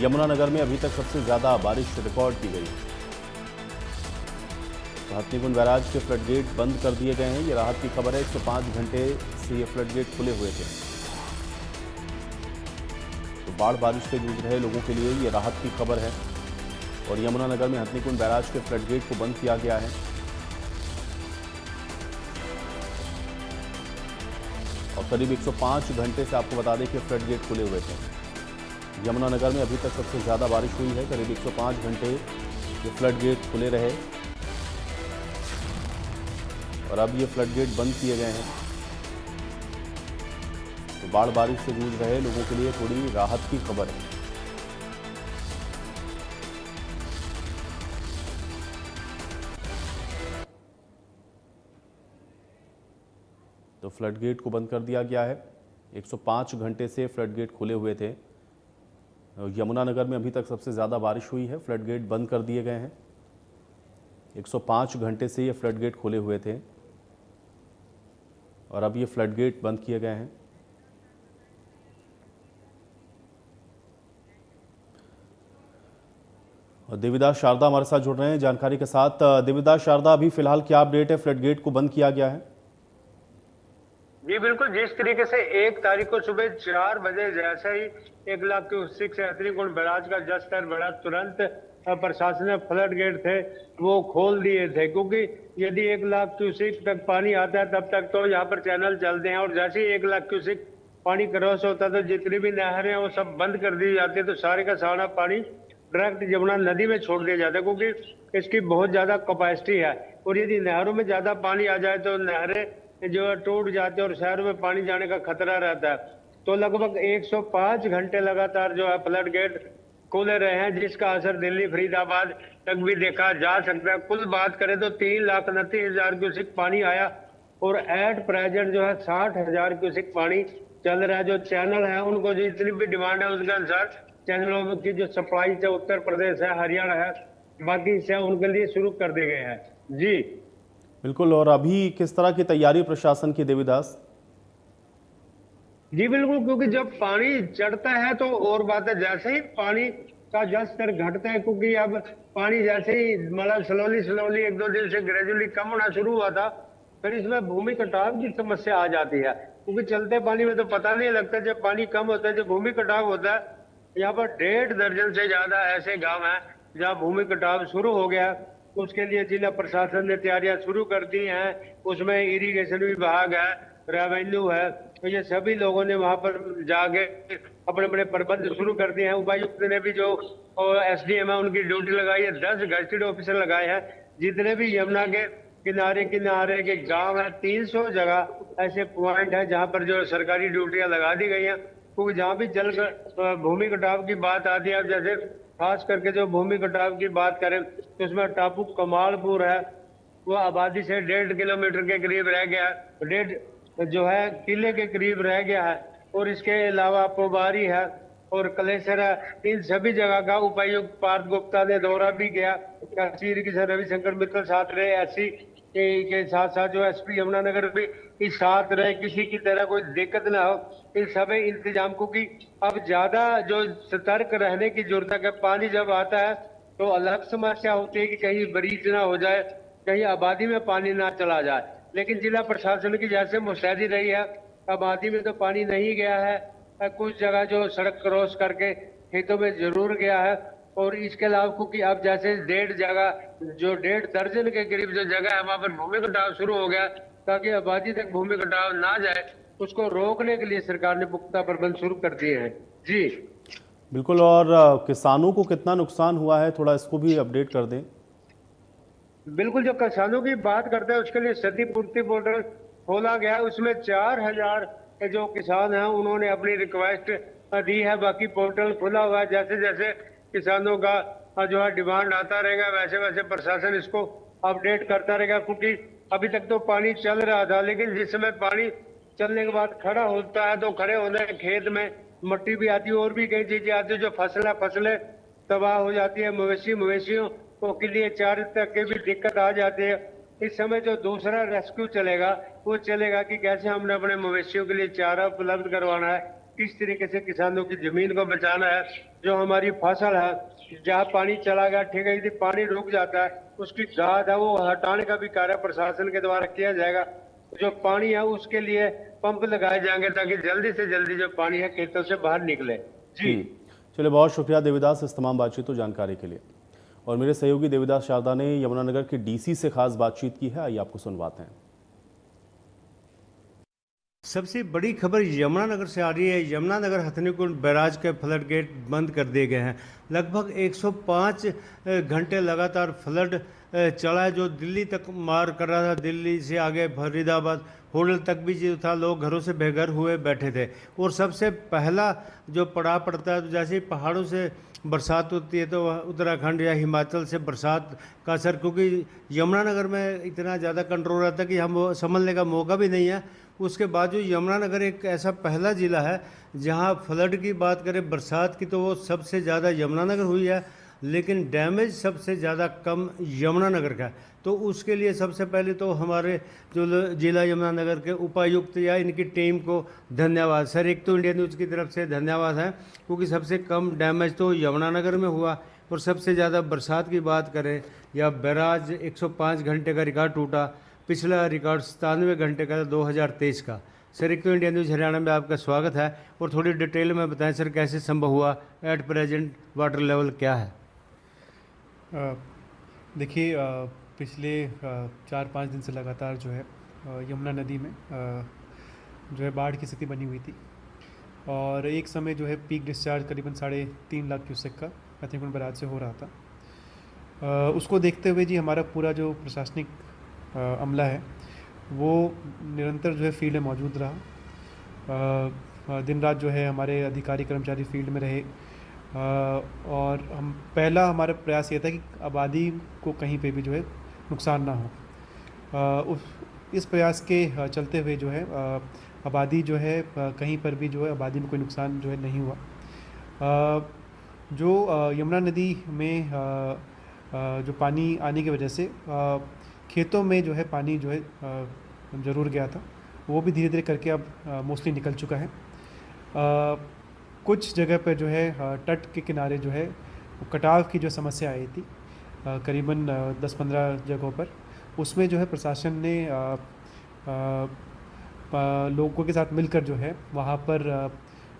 यमुनानगर में अभी तक सबसे ज्यादा बारिश रिकॉर्ड की गई। तो हथनीकुंड बैराज के फ्लड गेट बंद कर दिए गए हैं। ये राहत की खबर है। 105 घंटे से ये फ्लड गेट खुले हुए थे। तो बाढ़ बारिश से जूझ रहे लोगों के लिए ये राहत की खबर है। और यमुनानगर में हथनीकुंड बैराज के फ्लड गेट को बंद किया गया है। और करीब 105 घंटे से आपको बता दें कि फ्लड गेट खुले हुए थे। यमुनानगर में अभी तक सबसे ज़्यादा बारिश हुई है। करीब 105 घंटे ये फ्लड गेट खुले रहे और अब ये फ्लड गेट बंद किए गए हैं। तो बाढ़ बारिश से जूझ रहे लोगों के लिए थोड़ी राहत की खबर है। तो फ्लड गेट को बंद कर दिया गया है। 105 घंटे से फ्लड गेट खुले हुए थे। यमुनानगर में अभी तक सबसे ज़्यादा बारिश हुई है। फ्लड गेट बंद कर दिए गए हैं। 105 घंटे से ये फ्लड गेट खुले हुए थे और अब ये फ्लड गेट बंद किए गए हैं। और देवीदास शारदा हमारे साथ जुड़ रहे हैं जानकारी के साथ। देवीदास शारदा, अभी फिलहाल क्या अपडेट है? फ्लड गेट को बंद किया गया है। जी बिल्कुल, जिस तरीके से 1 तारीख को सुबह 4 बजे जैसे ही 1 लाख क्यूसेक से हथनीकुंड बैराज का जल स्तर बढ़ा, तुरंत प्रशासन ने फ्लड गेट थे वो खोल दिए थे, क्योंकि यदि 1 लाख क्यूसेक तक पानी आता है तब तक तो यहाँ पर चैनल चलते हैं, और जैसे ही 1 लाख क्यूसेक पानी क्रॉस होता है तो जितनी भी नहरें हैं वो सब बंद कर दी जाती है। तो सारे का सारा पानी डायरेक्ट यमुना नदी में छोड़ दिया जाता है, क्योंकि इसकी बहुत ज्यादा कैपेसिटी है। और यदि नहरों में ज्यादा पानी आ जाए तो नहरें जो है टूट जाते हैं और शहरों में पानी जाने का खतरा रहता है। तो लगभग 105 घंटे लगातार जो है फ्लड गेट खुले रहे हैं, जिसका असर दिल्ली फरीदाबाद तक भी देखा जा सकता है। कुल बात करें तो 3,29,000 क्यूसेक पानी आया और एट प्रेजेंट जो है 60,000 क्यूसेक पानी चल रहा है। जो चैनल है उनको जो इतनी भी डिमांड है उसके अनुसार चैनलों की जो सप्लाई है उत्तर प्रदेश है, हरियाणा है, बाकी से उनके लिए शुरू कर दिए गए हैं। जी बिल्कुल। और अभी किस तरह की तैयारी प्रशासन की, देवीदास? जी बिल्कुल, क्योंकि जब पानी चढ़ता है तो और बात है, जैसे ही पानी का जल स्तर घटता है, क्योंकि अब पानी जैसे ही मतलब स्लोली 1-2 दिन से ग्रेजुअली कम होना शुरू हुआ था, फिर इसमें भूमि कटाव की समस्या आ जाती है। क्योंकि चलते पानी में तो पता नहीं लगता, जब पानी कम होता है, जब भूमि कटाव होता है, यहाँ पर 1.5 दर्जन से ज्यादा ऐसे गांव हैं जहाँ भूमि कटाव शुरू हो गया। उसके लिए जिला प्रशासन ने तैयारियां शुरू कर दी हैं। उसमें इरिगेशन विभाग है, रेवेन्यू है, तो ये सभी लोगों ने वहां पर जाके अपने अपने प्रबंध शुरू कर दिए हैं। उपायुक्त ने भी जो एसडीएम है उनकी ड्यूटी लगाई है, 10 गजटेड ऑफिसर लगाए हैं। जितने भी यमुना के किनारे किनारे के गांव है, 300 जगह ऐसे पॉइंट है जहां पर जो सरकारी ड्यूटियां लगा दी गई हैं। क्योंकि जहाँ भी भूमि कटाव की बात आती है, अब जैसे खास करके जो भूमि कटाव की बात करें तो उसमें टापू कमालपुर है, वो आबादी से 1.5 किलोमीटर के करीब रह गया है, 1.5 जो है किले के करीब रह गया है। और इसके अलावा पोबारी है और कलेसर है। इन सभी जगह का उपायुक्त पार्थ गुप्ता ने दौरा भी किया। तहसील किशन रविशंकर मित्तल साथ रहे, एससी के साथ साथ जो एसपी यमुनानगर भी इस साथ रहे, किसी की तरह कोई दिक्कत ना हो इन सभी इंतजाम को। कि अब ज्यादा जो सतर्क रहने की जरूरत है। पानी जब आता है तो अलग समस्या होती है कि कहीं ब्रीच ना हो जाए, कहीं आबादी में पानी ना चला जाए, लेकिन जिला प्रशासन की जैसे मुस्तैदी रही है, आबादी में तो पानी नहीं गया है। कुछ जगह जो सड़क क्रॉस करके खेतों में जरूर गया है। और इसके अलावा क्योंकि अब जैसे 1.5 दर्जन के करीब जो जगह है वहां पर भूमि कटाव शुरू हो गया, ताकि आबादी तक भूमि कटाव ना जाए, उसको रोकने के लिए सरकार ने पुख्ता प्रबंध शुरू कर दिए हैं। जी बिल्कुल। और किसानों को कितना नुकसान हुआ है, थोड़ा इसको भी अपडेट कर दें। बिल्कुल, जो किसानों की बात करते हैं उसके लिए क्षतिपूर्ति पोर्टल खोला गया है। उसमें 4,000 के जो किसान हैं उन्होंने अपनी रिक्वेस्ट दी है। बाकी पोर्टल खुला हुआ है, जैसे जैसे किसानों का जो है डिमांड आता रहेगा वैसे वैसे प्रशासन इसको अपडेट करता रहेगा। क्योंकि अभी तक तो पानी चल रहा था, लेकिन जिस समय पानी चलने के बाद खड़ा होता है तो खड़े होने खेत में मट्टी भी आती है और भी कई चीजें आती है, जो फसलें तबाह हो जाती है। मवेशियों के लिए चारे तक की भी दिक्कत आ जाती है। इस समय जो दूसरा रेस्क्यू चलेगा वो चलेगा कि कैसे हमने अपने मवेशियों के लिए चारा उपलब्ध करवाना है, किस तरीके से किसानों की जमीन को बचाना है। जो हमारी फसल है, जहाँ पानी चला गया ठीक है, यदि पानी रुक जाता है उसकी गाद है वो हटाने का भी कार्य प्रशासन के द्वारा किया जाएगा। जो पानी है उसके लिए पंप लगाए जाएंगे ताकि जल्दी से जल्दी जो पानी है खेतों से बाहर निकले। जी चलिए, बहुत शुक्रिया देवीदास इस तमाम बातचीत और जानकारी के लिए। और मेरे सहयोगी देवीदास शारदा ने यमुनानगर के डीसी से खास बातचीत की है, आइए आपको सुनवाते हैं। सबसे बड़ी खबर यमुनानगर से आ रही है। यमुनानगर हथनीकुंड बैराज के फ्लड गेट बंद कर दिए गए हैं। लगभग 105 घंटे लगातार फ्लड चला है, जो दिल्ली तक मार कर रहा था। दिल्ली से आगे फरीदाबाद होटल तक भी जो था, लोग घरों से बेघर हुए बैठे थे। और सबसे पहला जो पड़ाव पड़ता है, तो जैसे ही पहाड़ों से बरसात होती है तो उत्तराखंड या हिमाचल से बरसात का असर, क्योंकि यमुनानगर में इतना ज़्यादा कंट्रोल रहता है कि हम वो संभलने का मौका भी नहीं है। उसके बाद जो यमुनानगर एक ऐसा पहला ज़िला है जहां फ्लड की बात करें, बरसात की, तो वो सबसे ज़्यादा यमुनानगर हुई है, लेकिन डैमेज सबसे ज़्यादा कम यमुनानगर का है। तो उसके लिए सबसे पहले तो हमारे जो जिला यमुनानगर के उपायुक्त या इनकी टीम को धन्यवाद सर। एक तो इंडिया न्यूज़ की तरफ से धन्यवाद है, क्योंकि सबसे कम डैमेज तो यमुनानगर में हुआ। और सबसे ज़्यादा बरसात की बात करें, या बैराज 105 घंटे का रिकॉर्ड टूटा। पिछला रिकॉर्ड 97 घंटे का 2023 का। सर, एक तो इंडिया न्यूज़ हरियाणा में आपका स्वागत है, और थोड़ी डिटेल में बताएं सर, कैसे संभव हुआ, एट प्रेजेंट वाटर लेवल क्या है? देखिए, पिछले 4-5 दिन से लगातार जो है यमुना नदी में जो है बाढ़ की स्थिति बनी हुई थी, और एक समय जो है पीक डिस्चार्ज करीबन 3.5 लाख क्यूसेक का हथनीकुंड बैराज से हो रहा था। उसको देखते हुए जी हमारा पूरा जो प्रशासनिक अमला है वो निरंतर जो है फील्ड में मौजूद रहा। दिन रात जो है हमारे अधिकारी कर्मचारी फील्ड में रहे, और पहला हमारा प्रयास ये था कि आबादी को कहीं पे भी जो है नुकसान ना हो। इस प्रयास के चलते हुए जो है आबादी जो है कहीं पर भी जो है आबादी में कोई नुकसान जो है नहीं हुआ। जो यमुना नदी में जो पानी आने की वजह से खेतों में जो है पानी जो है ज़रूर गया था, वो भी धीरे धीरे करके अब मोस्टली निकल चुका है। कुछ जगह पर जो है तट के किनारे जो है कटाव की जो समस्या आई थी करीबन 10-15 जगहों पर, उसमें जो है प्रशासन ने लोगों के साथ मिलकर जो है वहाँ पर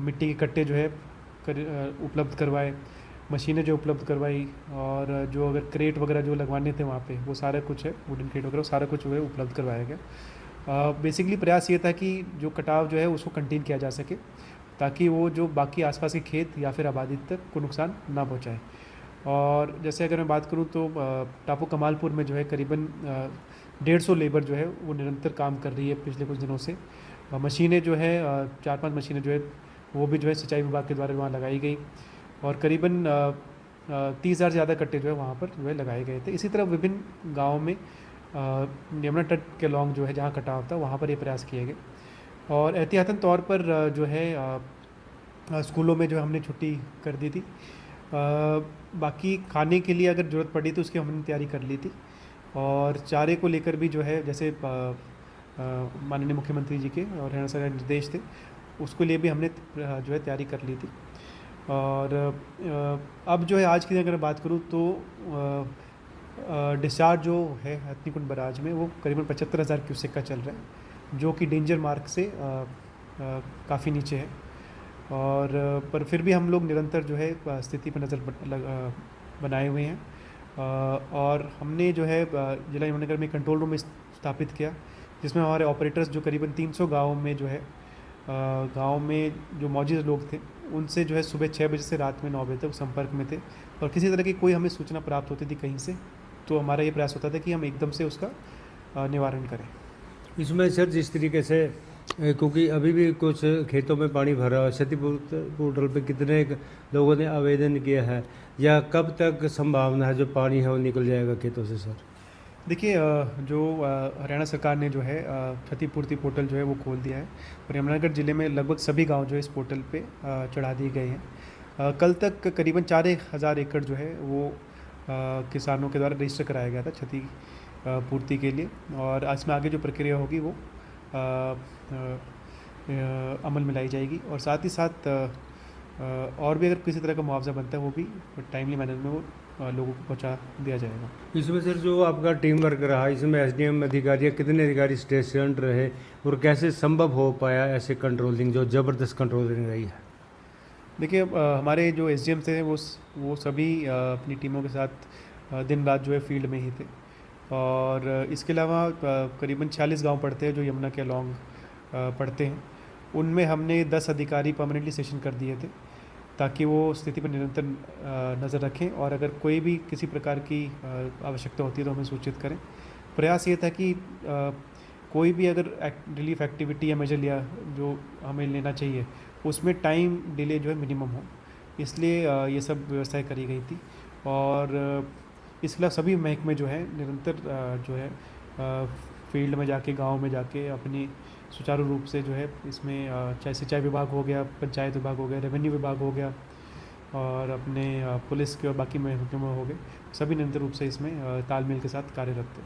मिट्टी के कट्टे जो है उपलब्ध करवाए, मशीनें जो उपलब्ध करवाई, और जो अगर क्रेट वगैरह जो लगवाने थे वहाँ पे वो सारा कुछ है, वुडन क्रेट वगैरह सारा कुछ जो है उपलब्ध करवाया गया। बेसिकली प्रयास ये था कि जो कटाव जो है उसको कंटेन किया जा सके, ताकि वो जो बाकी आसपास के खेत या फिर आबादी तक को नुकसान ना पहुँचाए। और जैसे अगर मैं बात करूँ तो टापू कमालपुर में जो है करीबन 150 लेबर जो है वो निरंतर काम कर रही है पिछले कुछ दिनों से। मशीनें जो है 4-5 मशीनें जो है वो भी जो है सिंचाई विभाग के द्वारा वहाँ लगाई गई, और करीबन 30,000 से ज़्यादा कट्टे जो है वहाँ पर जो है लगाए गए थे। इसी तरह विभिन्न गाँवों में यमुना तट के लॉन्ग जो है जहाँ कटाव था वहाँ पर ये प्रयास किए गए। और एहतियातन तौर पर जो है स्कूलों में जो हमने छुट्टी कर दी थी। बाकी खाने के लिए अगर ज़रूरत पड़ी तो उसकी हमने तैयारी कर ली थी, और चारे को लेकर भी जो है जैसे माननीय मुख्यमंत्री जी के और हरियाणा सरकार के निर्देश थे, उसके लिए भी हमने जो है तैयारी कर ली थी। और अब जो है आज की अगर बात करूँ तो डिस्चार्ज जो है हथनीकुंड बैराज में वो करीबन 75,000 क्यूसेक का चल रहा है, जो कि डेंजर मार्क से काफ़ी नीचे है। और पर फिर भी हम लोग निरंतर जो है स्थिति पर नज़र बनाए हुए हैं, और हमने जो है जिला यमुनानगर में कंट्रोल रूम स्थापित किया, जिसमें हमारे ऑपरेटर्स जो करीबन 300 गाँव में जो है गाँव में जो मौजूद लोग थे उनसे जो है सुबह 6 बजे से रात में 9 बजे तक संपर्क में थे, और किसी तरह की कोई हमें सूचना प्राप्त होती थी कहीं से, तो हमारा ये प्रयास होता था कि हम एकदम से उसका निवारण करें। इसमें सर जिस तरीके से, क्योंकि अभी भी कुछ खेतों में पानी भरा है, क्षतिपूर्ति पोर्टल पे कितने लोगों ने आवेदन किया है, या कब तक संभावना है जो पानी है वो निकल जाएगा खेतों से सर? देखिए, जो हरियाणा सरकार ने जो है क्षतिपूर्ति पोर्टल जो है वो खोल दिया है, और यमुनानगर ज़िले में लगभग सभी गांव जो है इस पोर्टल पे चढ़ा दिए गए हैं। कल तक करीबन 4,000 एकड़ जो है वो किसानों के द्वारा रजिस्टर कराया गया था क्षति पूर्ति के लिए, और इसमें आगे जो प्रक्रिया होगी वो अमल में लाई जाएगी। और साथ ही साथ और भी अगर किसी तरह का मुआवजा बनता है वो भी टाइमली मैनर में वो लोगों को पहुंचा दिया जाएगा। इसमें सर जो आपका टीम वर्क रहा, इसमें एसडीएम अधिकारी या कितने अधिकारी स्टेशन रहे और कैसे संभव हो पाया ऐसे कंट्रोलिंग जो ज़बरदस्त कंट्रोलिंग रही है? देखिए हमारे जो एसडीएम थे वो सभी अपनी टीमों के साथ दिन रात जो है फील्ड में ही थे। और इसके अलावा करीबन 40 गांव पड़ते हैं जो यमुना के अलॉन्ग पड़ते हैं। उनमें हमने 10 अधिकारी परमानेंटली स्टेशन कर दिए थे ताकि वो स्थिति पर निरंतर नज़र रखें और अगर कोई भी किसी प्रकार की आवश्यकता होती है तो हमें सूचित करें। प्रयास ये था कि कोई भी अगर रिलीफ एक्टिविटी या मेजर लिया जो हमें लेना चाहिए उसमें टाइम डिले जो है मिनिमम हो, इसलिए ये सब व्यवस्थाएं करी गई थी। और इसके अलावा सभी महकमे जो है निरंतर जो है फील्ड में जाके गांव में जाके अपनी सुचारू रूप से जो है इसमें चाहे सिंचाई विभाग हो गया, पंचायत विभाग हो गया, रेवेन्यू विभाग हो गया और अपने पुलिस के और बाकी महकमे हो गए, सभी निरंतर रूप से इसमें तालमेल के साथ कार्यरत थे।